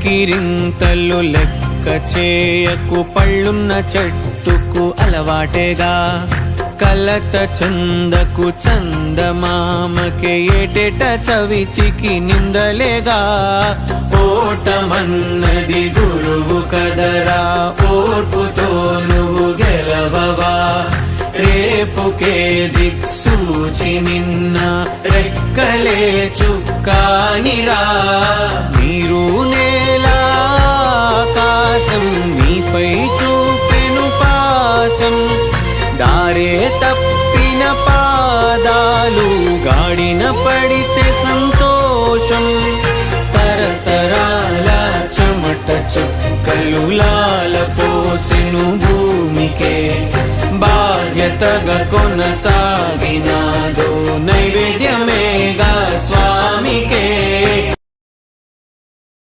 గిరింతలు లెక్క చేయకు, పళ్ళున్న చెట్టుకు అలవాటేగా. కలత చందకు చందమామకే ఏటేట చవితికి నిందలేగా. ఓటమన్నది గురువు కదరా, ఓర్పుతో నువ్వు గెలవవా. రేపుకే దిక్సూచి నిన్న రెక్కలే చుక్కానిరా. నీరు నేల ఆకాశం నీపై చూపెను పాశం. దారే తప్పిన పాదాలు గాడిన పడితే సంతోషం. తరతరాల చెమట చుక్కలు లాల పోసెను భూమికే. బాధ్యతగా కొనసాగినాదో నైవేద్యం